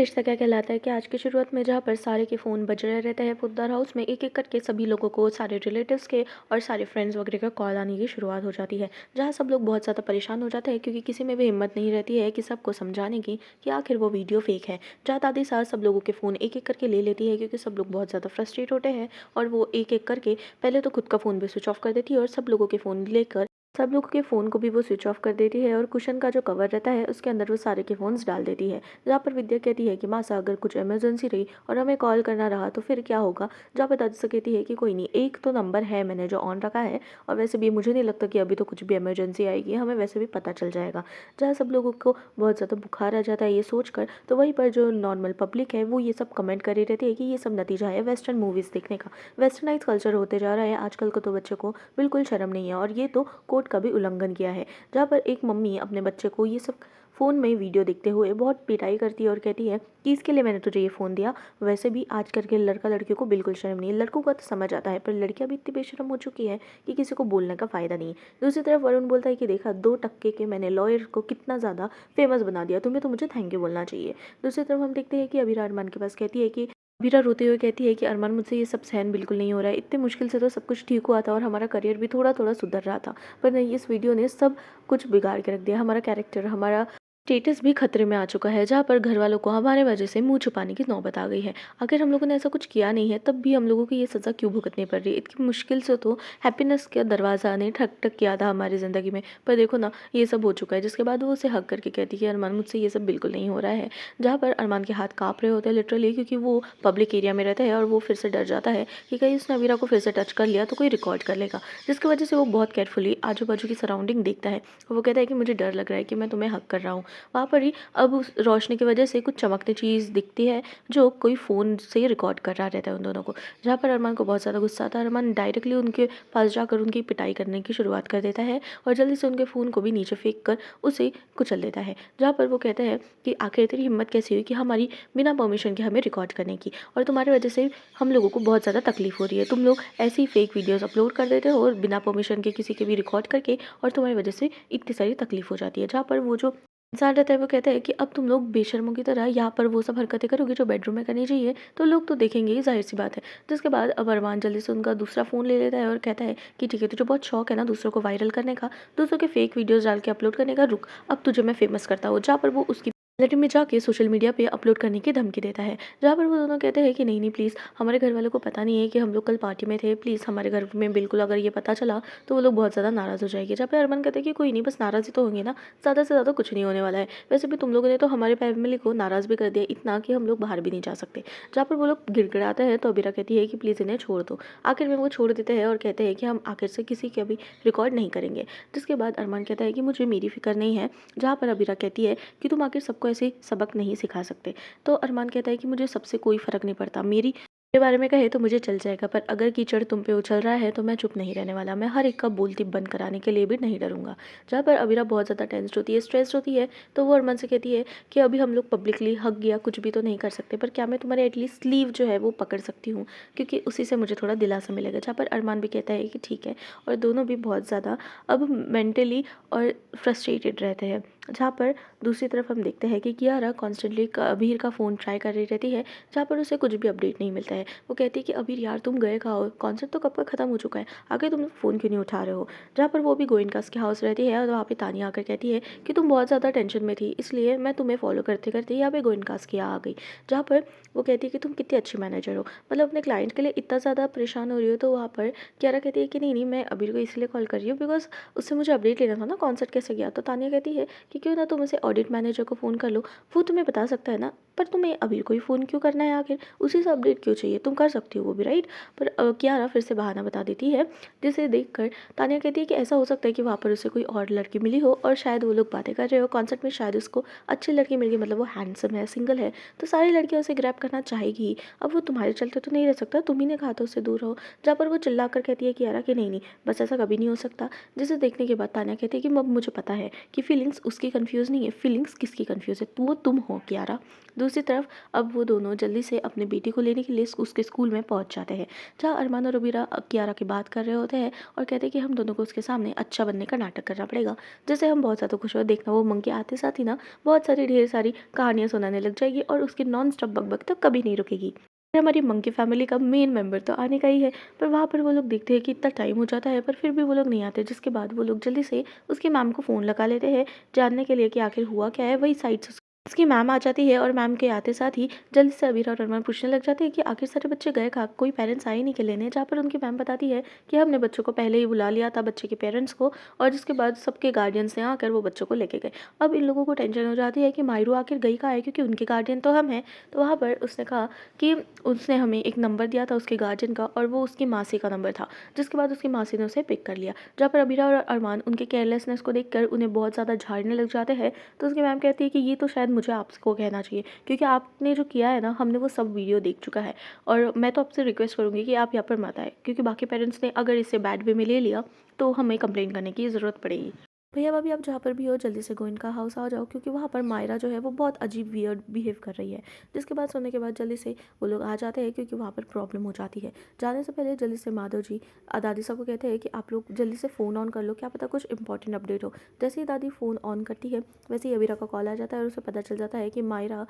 रिश्ता क्या कहलाता है कि आज की शुरुआत में जहाँ पर सारे के फ़ोन बज रहे रहते हैं पुद्दार हाउस में एक-एक करके सभी लोगों को सारे रिलेटिव्स के और सारे फ्रेंड्स वगैरह का कॉल आने की शुरुआत हो जाती है। जहाँ सब लोग बहुत ज़्यादा परेशान हो जाते हैं क्योंकि किसी में भी हिम्मत नहीं रहती है कि सबको समझाने की कि आखिर वो वीडियो फ़ेक है। जहाँ दादी सास सब लोगों के फ़ोन एक-एक करके ले लेती है क्योंकि सब लोग बहुत ज़्यादा फ्रस्ट्रेट होते हैं और वो एक-एक करके पहले तो खुद का फ़ोन भी स्विच ऑफ कर देती है और सब लोगों के फ़ोन लेकर सब लोगों के फ़ोन को भी वो स्विच ऑफ कर देती है और कुशन का जो कवर रहता है उसके अंदर वो सारे के फ़ोन्स डाल देती है। जहाँ पर विद्या कहती है कि मासा अगर कुछ इमरजेंसी रही और हमें कॉल करना रहा तो फिर क्या होगा। जहाँ पर दादी से कहती है कि कोई नहीं, एक तो नंबर है मैंने जो ऑन रखा है और वैसे भी मुझे नहीं लगता कि अभी तो कुछ भी इमरजेंसी आएगी, हमें वैसे भी पता चल जाएगा। जहाँ सब लोगों को बहुत ज़्यादा बुखार आ जाता है ये सोच कर, तो वहीं पर जो नॉर्मल पब्लिक है वो ये सब कमेंट कर रही रहती है कि ये सब नतीजा है वेस्टर्न मूवीज़ देखने का। वेस्टर्नाइज कल्चर होते जा रहा है आजकल को, तो बच्चे को बिल्कुल शर्म नहीं है और ये तो कोर्ट का भी उल्लंघन किया है। जहाँ पर एक मम्मी अपने बच्चे को ये सब फ़ोन में वीडियो देखते हुए बहुत पिटाई करती है और कहती है कि इसके लिए मैंने तुझे ये फ़ोन दिया। वैसे भी आजकल के लड़का लड़कियों को बिल्कुल शर्म नहीं है, लड़कों का तो समझ आता है पर लड़कियां भी इतनी बेशर्म हो चुकी है कि किसी को बोलने का फ़ायदा नहीं है। दूसरी तरफ वरुण बोलता है कि देखा 2 टक्के के मैंने लॉयर को कितना ज़्यादा फेमस बना दिया, तुम्हें तो मुझे थैंक यू बोलना चाहिए। दूसरी तरफ हम देखते हैं कि अभी अरमान के पास कहती है कि वीरा रोते हुए कहती है कि अरमान मुझसे ये सब सहन बिल्कुल नहीं हो रहा है, इतने मुश्किल से तो सब कुछ ठीक हुआ था और हमारा करियर भी थोड़ा थोड़ा सुधर रहा था, पर नहीं, इस वीडियो ने सब कुछ बिगाड़ के रख दिया। हमारा कैरेक्टर, हमारा स्टेटस भी खतरे में आ चुका है। जहाँ पर घर वालों को हमारे वजह से मुंह छुपाने की नौबत आ गई है। आखिर हम लोगों ने ऐसा कुछ किया नहीं है तब भी हम लोगों को ये सज़ा क्यों भुगतनी पड़ रही है। इतनी मुश्किल से तो हैप्पीनेस का दरवाज़ा ने ठक ठक किया था हमारी ज़िंदगी में, पर देखो ना ये सब हो चुका है। जिसके बाद वो उसे हक करके कहती है कि अरमान मुझसे ये सब बिल्कुल नहीं हो रहा है। जहाँ पर अरमान के हाथ काँप रहे होते हैं लिटरली, क्योंकि वो पब्लिक एरिया में रहता है और वो फिर से डर जाता है कि कहीं उसने अवीरा को फिर से टच कर लिया तो कोई रिकॉर्ड कर लेगा। जिसकी वजह से वो बहुत केयरफुली आजू बाजू की सराउंडिंग देखता है और वो कहता है कि मुझे डर लग रहा है कि मैं तुम्हें हक कर रहा हूँ। वहाँ पर ही अब उस रोशनी की वजह से कुछ चमकती चीज़ दिखती है जो कोई फ़ोन से रिकॉर्ड कर रहा रहता है उन दोनों को। जहाँ पर अरमान को बहुत ज़्यादा गुस्सा आता है, अरमान डायरेक्टली उनके पास जाकर उनकी पिटाई करने की शुरुआत कर देता है और जल्दी से उनके फ़ोन को भी नीचे फेंक कर उसे कुचल देता है। जहाँ पर वो कहता है कि आखिर तेरी हिम्मत कैसी हुई कि हमारी बिना परमिशन के हमें रिकॉर्ड करने की, और तुम्हारी वजह से हम लोगों को बहुत ज़्यादा तकलीफ़ हो रही है। तुम लोग ऐसी फेक वीडियोज़ अपलोड कर देते हो और बिना परमिशन के किसी के भी रिकॉर्ड करके, और तुम्हारी वजह से इतनी सारी तकलीफ़ हो जाती है। जहाँ पर वो जो इंसान रहता है वो कहता है कि अब तुम लोग बेशर्मों की तरह यहाँ पर वो सब हरकतें करोगे जो बेडरूम में करनी चाहिए, तो लोग तो देखेंगे ही, ज़ाहिर सी बात है। जिसके बाद अब अरमान जल्दी से उनका दूसरा फ़ोन ले लेता है और कहता है कि ठीक है, तुझे बहुत शौक है ना दूसरों को वायरल करने का, दूसरों के फेक वीडियोज़ डाल के अपलोड करने का, रुक अब तुझे मैं फेमस करता हूँ। जहाँ पर वो उसकी गैलरी में जाके सोशल मीडिया पे अपलोड करने की धमकी देता है। जहाँ पर वो दोनों कहते हैं कि नहीं नहीं प्लीज़, हमारे घर वालों को पता नहीं है कि हम लोग कल पार्टी में थे, प्लीज़ हमारे घर में बिल्कुल अगर ये पता चला तो वो लोग बहुत ज़्यादा नाराज़ हो जाएंगे। जहाँ पे अरमान कहते हैं कि कोई नहीं, बस नाराज़ी तो होंगी ना, ज़्यादा से ज़्यादा कुछ नहीं होने वाला है। वैसे भी तुम लोगों ने तो हमारे फैमिली को नाराज़ भी कर दिया इतना कि हम लोग बाहर भी नहीं जा सकते। जहाँ पर वो लोग गिड़गिड़ाते हैं तो अबीरा कहती है कि प्लीज़ इन्हें छोड़ दो। आखिर में वो छोड़ देते हैं और कहते हैं कि हम आखिर से किसी का भी रिकॉर्ड नहीं करेंगे। जिसके बाद अरमान कहता है कि मुझे मेरी फ़िक्र नहीं है। जहाँ पर अबीरा कहती है कि तुम आखिर सबको ऐसे सबक नहीं सिखा सकते। तो अरमान कहता है कि मुझे सबसे कोई फ़र्क नहीं पड़ता, मेरे बारे में कहे तो मुझे चल जाएगा, पर अगर कीचड़ तुम पे उछल रहा है तो मैं चुप नहीं रहने वाला, मैं हर एक का बोलती बंद कराने के लिए भी नहीं डरूंगा। जहाँ पर अबीरा बहुत ज़्यादा टेंस्ड होती है, स्ट्रेस्ड होती है, तो वो अरमान से कहती है कि अभी हम लोग पब्लिकली हग या कुछ भी तो नहीं कर सकते, पर क्या मैं तुम्हारे एटलीस्ट स्लीव जो है वो पकड़ सकती हूँ, क्योंकि उसी से मुझे थोड़ा दिलासा मिलेगा। जहाँ पर अरमान भी कहता है कि ठीक है, और दोनों भी बहुत ज़्यादा अब मेंटली और फ्रस्ट्रेटेड रहते हैं। जहाँ पर दूसरी तरफ हम देखते हैं कि कियारा कॉन्स्टेंटली अबीर का फ़ोन ट्राई कर रही रहती है, जहाँ पर उसे कुछ भी अपडेट नहीं मिलता है। वो कहती है कि अबीर यार तुम गए कहाँ हो, कॉन्सर्ट तो कब का ख़त्म हो चुका है, आगे तुम फ़ोन क्यों नहीं उठा रहे हो। जहाँ पर वो भी गोइनकास के हाउस रहती है और वहाँ पे तानिया आकर कहती है कि तुम बहुत ज़्यादा टेंशन में थी, इसलिए मैं तुम्हें फॉलो करते करते यहाँ पे गोइनकास के यहाँ आ गई। जहाँ पर वो कहती है कि तुम कितनी अच्छी मैनेजर हो, मतलब अपने क्लाइंट के लिए इतना ज़्यादा परेशान हो रही हो। तो वहाँ पर कियारा कहती है कि नहीं नहीं, मैं अबीर को इसलिए कॉल कर रही हूँ बिकॉज उससे मुझे अपडेट लेना था ना कॉन्सर्ट कैसे गया। तो तानिया कहती है कि क्यों ना तुम उसे ऑडिट मैनेजर को फ़ोन कर लो, वो तुम्हें बता सकता है ना, पर तुम्हें अबीर को ही फ़ोन क्यों करना है, आखिर उसी से अपडेट क्यों चाहिए, तुम कर सकती हो वो भी, राइट। पर कियारा फिर से बहाना बता देती है, जिसे देखकर तानिया कहती है कि ऐसा हो सकता है कि वहाँ पर उसे कोई और लड़की मिली हो और शायद वो लोग बातें कर रहे हो कॉन्सर्ट में, शायद उसको अच्छी लड़की मिल गई, मतलब वो हैंडसम है, सिंगल है, तो सारी लड़कियाँ उसे ग्रैब करना चाहेगी ही। अब वो तुम्हारे चलते तो नहीं रह सकता, तुम ही ने कहा था उससे दूर रहो। जहाँ पर वो चिल्ला कर कहती है कियारा कि नहीं नहीं, बस ऐसा कभी नहीं हो सकता। जिसे देखने के बाद तानिया कहती है कि अब मुझे पता है कि फीलिंग्स उसकी कन्फ्यूज़ नहीं है, फीलिंग्स किसकी कन्फ्यूज़ है, वो तुम हो कियारा। दूसरी दूसरी तरफ अब वो दोनों जल्दी से अपने बेटी को लेने के लिए उसके स्कूल में पहुंच जाते हैं, जहाँ अरमान और अबीरा कियारा की बात कर रहे होते हैं और कहते हैं कि हम दोनों को उसके सामने अच्छा बनने का नाटक करना पड़ेगा, जिससे हम बहुत ज़्यादा खुश हो। देखना वो मंकी आते साथ ही ना बहुत सारी ढेर सारी कहानियाँ सुनाने लग जाएगी और उसकी नॉन स्टॉप बकबक तो कभी नहीं रुकेगी। फिर हमारी मंकी फैमिली का मेन मेंबर तो आने का ही है, पर वहाँ पर वो लोग देखते हैं कि इतना टाइम हो जाता है पर फिर भी वो लोग नहीं आते, जिसके बाद वो लोग जल्दी से उसकी मैम को फ़ोन लगा लेते हैं जानने के लिए कि आखिर हुआ क्या है। वही साइड से उसकी मैम आ जाती है और मैम के आते साथ ही जल्दी से अबीरा और अरमान पूछने लग जाते हैं कि आखिर सारे बच्चे गए कहाँ, कोई पेरेंट्स आए नहीं के लेने, जहाँ पर उनकी मैम बताती है कि हमने बच्चों को पहले ही बुला लिया था, बच्चे के पेरेंट्स को, और जिसके बाद सबके गार्डियंस ने आकर वो बच्चों को लेके गए। अब इन लोगों को टेंशन हो जाती है कि मायरू आखिर गई कहाँ है, क्योंकि उनके गार्डियन तो हम हैं। तो वहाँ पर उसने कहा कि उसने हमें एक नंबर दिया था उसके गार्जियन का और वो उसकी मासी का नंबर था, जिसके बाद उसकी मासी ने उसे पिक कर लिया। जहाँ पर अबीरा और अरमान उनके केयरलेसनेस को देखकर उन्हें बहुत ज़्यादा झाड़ने लग जाते हैं, तो उसकी मैम कहती है कि ये तो शायद मुझे आपको कहना चाहिए, क्योंकि आपने जो किया है ना, हमने वो सब वीडियो देख चुका है और मैं तो आपसे रिक्वेस्ट करूँगी कि आप यहाँ पर मत आए, क्योंकि बाकी पेरेंट्स ने अगर इसे बैड वे में ले लिया तो हमें कंप्लेन करने की ज़रूरत पड़ेगी। भैया भाभी आप जहाँ पर भी हो जल्दी से गोइंका हाउस आ जाओ, क्योंकि वहाँ पर मायरा जो है वो बहुत अजीब वियर्ड बिहेव कर रही है। जिसके बाद सुनने के बाद जल्दी से वो लोग आ जाते हैं, क्योंकि वहाँ पर प्रॉब्लम हो जाती है। जाने से पहले जल्दी से माधव जी दादी साहब को कहते हैं कि आप लोग जल्दी से फ़ोन ऑन कर लो, क्या पता कुछ इंपॉर्टेंट अपडेट हो। जैसे ही दादी फ़ोन ऑन करती है वैसे ही अबीरा का कॉल आ जाता है और उसे पता चल जाता है कि मायरा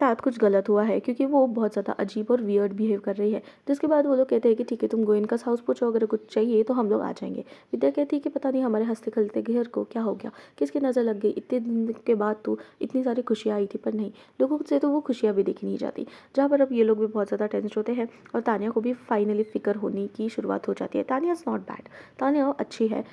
साथ कुछ गलत हुआ है, क्योंकि वो बहुत ज़्यादा अजीब और वियर्ड बिहेव कर रही है। जिसके बाद वो लोग कहते हैं कि ठीक है तुम गोयनका हाउस पूछो, अगर कुछ चाहिए तो हम लोग आ जाएंगे। विद्या कहती है कि पता नहीं हमारे हंसते खेलते घर को क्या हो गया, किसकी नज़र लग गई, इतने दिन के बाद तो इतनी सारी खुशियाँ आई थी, पर नहीं, लोगों से तो वो खुशियाँ भी देखी नहीं जाती। जहाँ पर अब ये लोग भी बहुत ज़्यादा टेंस होते हैं और तानिया को भी फाइनली फिक्र होने की शुरुआत हो जाती है। Tania is not bad, Tania अच्छी है,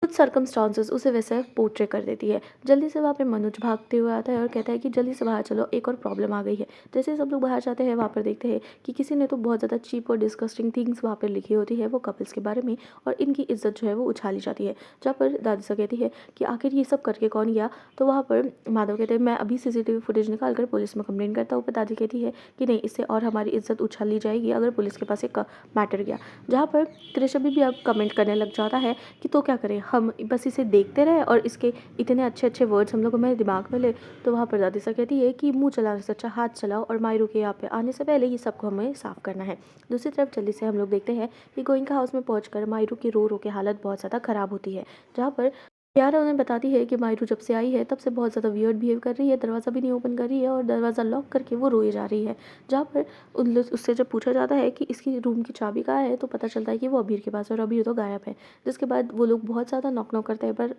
कुछ सर्कमस्टांसेस उसे वैसे पोर्ट्रे कर देती है। जल्दी से वहाँ पे मनोज भागते हुए आता है और कहता है कि जल्दी से बाहर चलो, एक और प्रॉब्लम आ गई है। जैसे ही सब लोग बाहर जाते हैं वहाँ पर देखते हैं कि किसी ने तो बहुत ज़्यादा चीप और डिस्गस्टिंग थिंग्स वहाँ पर लिखी होती है वो कपल्स के बारे में, और इनकी इज्जत जो है वो उछाली जाती है। जहाँ पर दादी सा कहती है कि आखिर ये सब करके कौन गया, तो वहाँ पर माधव कहते हैं मैं अभी सीसीटीवी फुटेज निकाल कर पुलिस में कंप्लेंट करता हूँ, पर दादी कहती है कि नहीं, इससे और हमारी इज्जत उछाली जाएगी अगर पुलिस के पास एक मैटर गया। जहाँ पर कृष्ण भी अब कमेंट करने लग जाता है कि तो क्या करें, हम बस इसे देखते रहे और इसके इतने अच्छे अच्छे वर्ड्स हम लोग हमारे दिमाग में ले। तो वहाँ पर दादी सा कहती है कि मुंह चलाने से अच्छा हाथ चलाओ, और मायरू के यहाँ पे आने से पहले ये सबको हमें साफ करना है। दूसरी तरफ जल्दी से हम लोग देखते हैं कि गोइंका हाउस में पहुंचकर मायरू की रो रो के हालत बहुत ज़्यादा ख़राब होती है। जहाँ पर यार उन्हें बताती है कि मायरू जब से आई है तब से बहुत ज़्यादा वियर्ड बिहेव कर रही है, दरवाज़ा भी नहीं ओपन कर रही है और दरवाज़ा लॉक करके वो रोए जा रही है। जहाँ पर उससे जब पूछा जाता है कि इसकी रूम की चाबी कहाँ है, तो पता चलता है कि वो अबीर के पास है और अबीर तो गायब है। जिसके बाद वो लोग बहुत ज़्यादा नॉक नॉक करते हैं, पर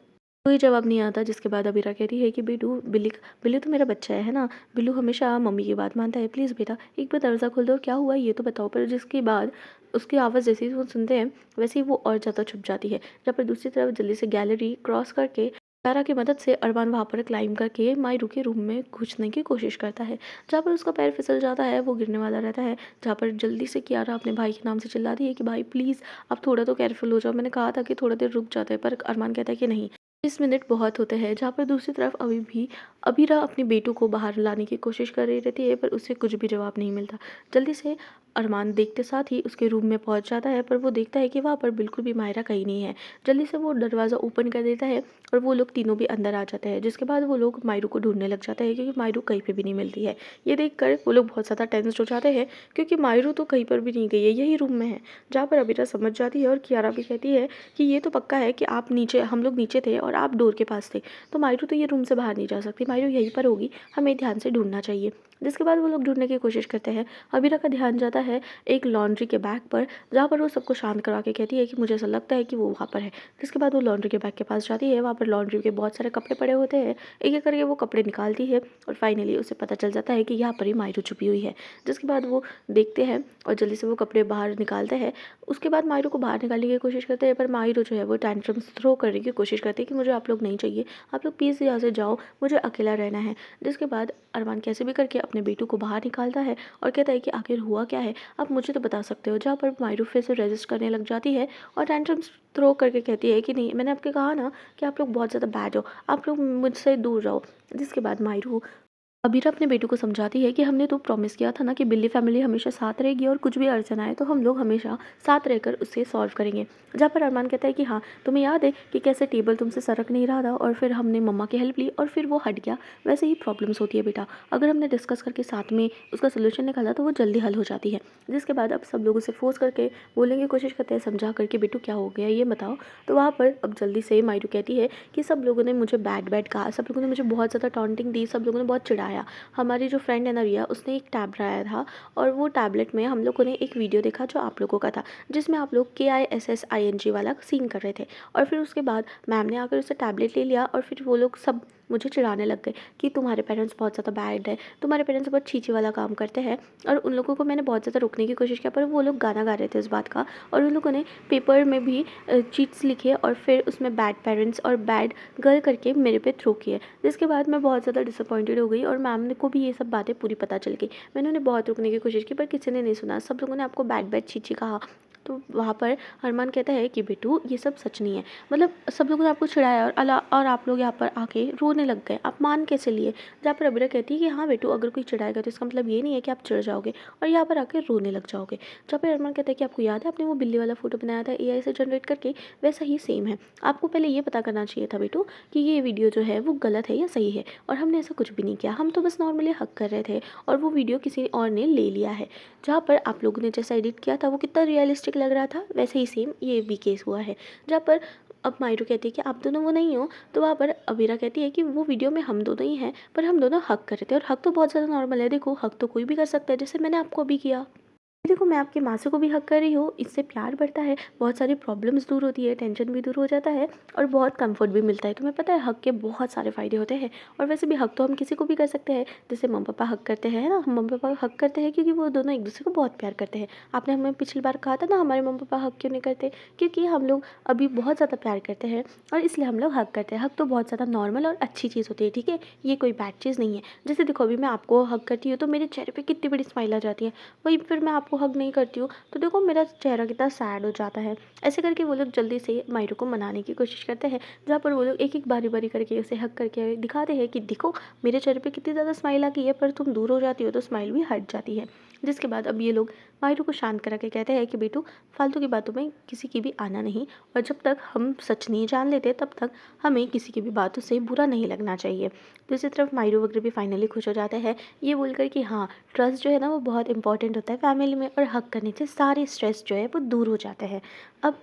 कोई जवाब नहीं आता। जिसके बाद अबीरा कहती है कि बिल्लू बिल्ली बिल्लू तो मेरा बच्चा है ना, बिल्लू हमेशा मम्मी की बात मानता है, प्लीज़ बेटा एक बार दरवाज़ा खोल दो, क्या हुआ ये तो बताओ। पर जिसके बाद उसकी आवाज़ जैसे ही वो सुनते हैं वैसे ही वो और ज़्यादा छुप जाती है। जहाँ पर दूसरी तरफ जल्दी से गैलरी क्रॉस करके तारा की मदद से अरमान वहाँ पर क्लाइम करके मायरू के रूम में घुसने की कोशिश करता है। जहाँ पर उसका पैर फिसल जाता है, वो गिरने वाला रहता है। जहाँ पर जल्दी से कियारा अपने भाई के नाम से चिल्लाती है कि भाई प्लीज़ आप थोड़ा तो केयरफुल हो जाओ, मैंने कहा था कि थोड़ा देर रुक जाते हैं, पर अरमान कहता है कि नहीं, 20 मिनट बहुत होते हैं। जहाँ पर दूसरी तरफ अभी भी अबीरा अपने बेटू को बाहर लाने की कोशिश कर रही रहती है, पर उससे कुछ भी जवाब नहीं मिलता। जल्दी से अरमान देखते साथ ही उसके रूम में पहुंच जाता है, पर वो देखता है कि वहाँ पर बिल्कुल भी मायरा कहीं नहीं है। जल्दी से वो दरवाज़ा ओपन कर देता है और वो लोग तीनों भी अंदर आ जाते हैं। जिसके बाद वो लोग मायरू को ढूंढने लग जाते हैं, क्योंकि मायरू कहीं पे भी नहीं मिलती है। ये देखकर वो लोग बहुत ज़्यादा टेंस्ड हो जाते हैं, क्योंकि मायरू तो कहीं पर भी नहीं गई है, यही रूम में है। जहाँ पर अबीरा समझ जाती है और कियारा भी कहती है कि ये तो पक्का है कि आप नीचे, हम लोग नीचे थे और आप डोर के पास थे, तो मायरू तो ये रूम से बाहर नहीं जा सकती, मायरू यहीं पर होगी, हमें ध्यान से ढूंढना चाहिए। जिसके बाद वो लोग ढूंढने की कोशिश करते हैं। अबीरा का ध्यान जाता है एक लॉन्ड्री के बैग पर, जहाँ पर वो सबको शांत करवा के कहती है कि मुझे ऐसा लगता है कि वो वहाँ पर है। जिसके बाद वो लॉन्ड्री के बैग के पास जाती है, वहाँ पर लॉन्ड्री के बहुत सारे कपड़े पड़े होते हैं। एक एक करके वो कपड़े निकालती है और फाइनली उसे पता चल जाता है कि यहाँ पर ही मायरू छुपी हुई है। जिसके बाद वो देखते हैं और जल्दी से वो कपड़े बाहर निकालते हैं। उसके बाद मायरू को बाहर निकालने की कोशिश करते हैं, पर मायरू जो है वो टैंट्रम्स थ्रो करने की कोशिश करती है कि मुझे आप लोग नहीं चाहिए, आप लोग प्लीज़ यहाँ से जाओ, मुझे अकेला रहना है। जिसके बाद अरमान कैसे भी करके अपने बेटू को बाहर निकालता है और कहता है कि आखिर हुआ क्या है, आप मुझे तो बता सकते हो। जहाँ पर मायरू फिर से रेजिस्ट करने लग जाती है और टैंट्रम्स थ्रो करके कहती है कि नहीं, मैंने आपके कहा ना कि आप लोग बहुत ज़्यादा बैड हो, आप लोग मुझसे दूर रहो। जिसके बाद मायरू अबीरा अपने बेटू को समझाती है कि हमने तो प्रॉमिस किया था ना कि बिल्ली फैमिली हमेशा साथ रहेगी और कुछ भी अड़चन आए तो हम लोग हमेशा साथ रहकर उससे सॉल्व करेंगे। जहाँ पर अरमान कहता है कि हाँ, तुम्हें याद है कि कैसे टेबल तुमसे सरक नहीं रहा था और फिर हमने मम्मा की हेल्प ली और फिर वो हट गया। वैसे ही प्रॉब्लम्स होती है बेटा, अगर हमने डिस्कस करके साथ में उसका सोल्यूशन निकाला तो वो जल्दी हल हो जाती है। जिसके बाद अब सब लोग उसे फोर्स करके बोलने की कोशिश करते हैं, समझा करके बेटू क्या हो गया ये बताओ। तो वहाँ पर अब जल्दी से मायरू कहती है कि सब लोगों ने मुझे बैड बैड कहा, सब लोगों ने मुझे बहुत ज़्यादा टॉन्टिंग दी, सब लोगों ने बहुत चिढ़ाया। हमारी जो फ्रेंड है ना रिया, उसने एक टैब लाया था और वो टैबलेट में हम लोगों ने एक वीडियो देखा जो आप लोगों का था, जिसमें आप लोग KISSING वाला सीन कर रहे थे। और फिर उसके बाद मैम ने आकर उससे टैबलेट ले लिया और फिर वो लोग सब मुझे चिढ़ाने लग गए कि तुम्हारे पेरेंट्स बहुत ज़्यादा बैड है, तुम्हारे पेरेंट्स बहुत छींची वाला काम करते हैं। और उन लोगों को मैंने बहुत ज़्यादा रोकने की कोशिश किया, पर वो लोग गाना गा रहे थे उस बात का। और उन लोगों ने पेपर में भी चीट्स लिखे और फिर उसमें बैड पेरेंट्स और बैड गर्ल करके मेरे पे थ्रो किए। जिसके बाद मैं बहुत ज़्यादा डिसअपॉइंटेड हो गई और मैम ने को भी ये सब बातें पूरी पता चल गई। मैंने उन्हें बहुत रोकने की कोशिश की पर किसी ने नहीं सुना, सब लोगों ने आपको बैड बैड छीछी कहा। तो वहाँ पर अरमान कहता है कि बेटू ये सब सच नहीं है, मतलब सब लोगों ने आपको चिढ़ाया और आप लोग यहाँ पर आके रोने लग गए, आप मान कैसे लिए। जहाँ पर अबीरा कहती है कि हाँ बेटू, अगर कोई चिढ़ाएगा तो इसका मतलब ये नहीं है कि आप चिढ़ जाओगे और यहाँ पर आके रोने लग जाओगे। जहाँ पर अरमान कहता है कि आपको याद है आपने वो बिल्ली वाला फोटो बनाया था AI से जनरेट करके, वैसा ही सेम है। आपको पहले ये पता करना चाहिए था बेटू कि ये वीडियो जो है वो गलत है या सही है। और हमने ऐसा कुछ भी नहीं किया, हम तो बस नॉर्मली हक कर रहे थे और वो वीडियो किसी और ने ले लिया है। जहाँ पर आप लोगों ने जैसा एडिट किया था वो कितना रियलिस्टिक लग रहा था, वैसे ही सेम ये भी केस हुआ है। जहाँ पर अब मायरू कहती है कि आप दोनों वो नहीं हो, तो वहाँ पर अबीरा कहती है कि वो वीडियो में हम दोनों ही हैं, पर हम दोनों हक कर रहे थे और हक तो बहुत ज़्यादा नॉर्मल है, देखो हक तो कोई भी कर सकता है, जैसे मैंने आपको अभी किया। देखो मैं आपके माँ से को भी हक कर रही हूँ, इससे प्यार बढ़ता है, बहुत सारी प्रॉब्लम्स दूर होती है, टेंशन भी दूर हो जाता है और बहुत कंफर्ट भी मिलता है। तुम्हें पता है हक के बहुत सारे फ़ायदे होते हैं। और वैसे भी हक तो हम किसी को भी कर सकते हैं, जैसे मम्मी पापा हक करते हैं ना, हम मम्मी पापा हक करते हैं क्योंकि वो दोनों एक दूसरे को बहुत प्यार करते हैं। आपने हमें पिछली बार कहा था ना हमारे मम्मी पापा हक क्यों नहीं करते, क्योंकि हम लोग अभी बहुत ज़्यादा प्यार करते हैं और इसलिए हम लोग हक करते हैं। हक तो बहुत ज़्यादा नॉर्मल और अच्छी चीज़ होती है, ठीक है, ये कोई बैड चीज़ नहीं है। जैसे देखो अभी मैं आपको हक करती हूँ तो मेरे चेहरे पर कितनी बड़ी स्माइल आ जाती है, वही फिर मैं आपको हक नहीं करती हूँ तो देखो मेरा चेहरा कितना सैड हो जाता है। ऐसे करके वो लोग जल्दी से मायरू को मनाने की कोशिश करते हैं, जहाँ पर वो लोग एक एक बारी बारी करके उसे हक करके दिखाते हैं कि देखो मेरे चेहरे पे कितनी ज़्यादा स्माइल आ गई है, पर तुम दूर हो जाती हो तो स्माइल भी हट जाती है। जिसके बाद अब ये लोग मायरू को शांत करा के कहते हैं कि बेटू फालतू की बातों में किसी की भी आना नहीं, और जब तक हम सच नहीं जान लेते तब तक हमें किसी की भी बातों से बुरा नहीं लगना चाहिए। दूसरी तरफ मायरू वगैरह भी फाइनली खुश हो जाते हैं, ये बोलकर कि हाँ, ट्रस्ट जो है ना वो बहुत इंपॉर्टेंट होता है फैमिली में, और हक करने से सारे स्ट्रेस जो है वो दूर हो जाते हैं। अब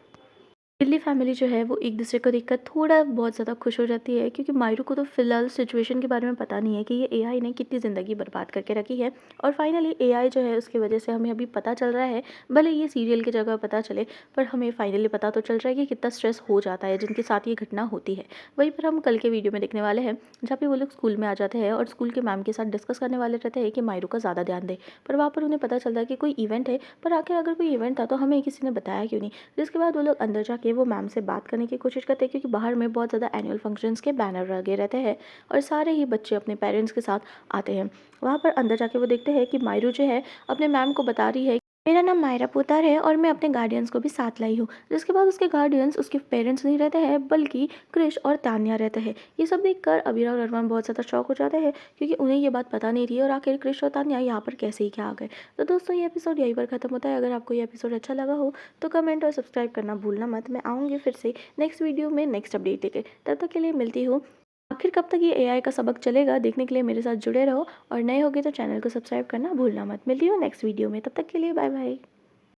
बिल्ली फैमिली जो है वो एक दूसरे को देखकर थोड़ा बहुत ज़्यादा खुश हो जाती है, क्योंकि मायरू को तो फिलहाल सिचुएशन के बारे में पता नहीं है कि ये AI ने कितनी ज़िंदगी बर्बाद करके रखी है। और फाइनली AI जो है उसकी वजह से हमें अभी पता चल रहा है, भले ये सीरियल की जगह पता चले, पर हमें फाइनली पता तो चल रहा है कि कितना स्ट्रेस हो जाता है जिनके साथ ये घटना होती है। वहीं पर हम कल के वीडियो में देखने वाले हैं, जहाँ पे वो लोग स्कूल में आ जाते हैं और स्कूल के मैम के साथ डिस्कस करने वाले रहते हैं कि मायरू का ज़्यादा ध्यान दे। पर वहाँ पर उन्हें पता चलता है कि कोई इवेंट है, पर आखिर अगर कोई इवेंट था तो हमें किसी ने बताया क्यों नहीं। जिसके बाद वो लोग अंदर जाके वो मैम से बात करने की कोशिश करते हैं, क्योंकि बाहर में बहुत ज़्यादा एनुअल फंक्शंस के बैनर लगे रहते हैं और सारे ही बच्चे अपने पेरेंट्स के साथ आते हैं। वहाँ पर अंदर जाके वो देखते हैं कि मायरू जो है अपने मैम को बता रही है मेरा नाम मायरा पोतार है और मैं अपने गार्डियंस को भी साथ लाई हूँ। जिसके बाद उसके गार्डियंस उसके पेरेंट्स नहीं रहते हैं, बल्कि क्रिश और तान्या रहते हैं। ये सब देखकर अबीरा और अरमान बहुत ज़्यादा शॉक हो जाते हैं, क्योंकि उन्हें ये बात पता नहीं थी और आखिर क्रिश और तान्या यहाँ पर कैसे ही क्या आ गए। तो दोस्तों ये एपिसोड यहीं पर खत्म होता है। अगर आपको ये एपिसोड अच्छा लगा हो तो कमेंट और सब्सक्राइब करना भूलना मत। मैं आऊँगी फिर से नेक्स्ट वीडियो में नेक्स्ट अपडेट लेकर, तब तक के लिए मिलती हूँ। आखिर कब तक ये AI का सबक चलेगा देखने के लिए मेरे साथ जुड़े रहो, और नए होगे तो चैनल को सब्सक्राइब करना भूलना मत। मिलती हूँ नेक्स्ट वीडियो में, तब तक के लिए बाय बाय।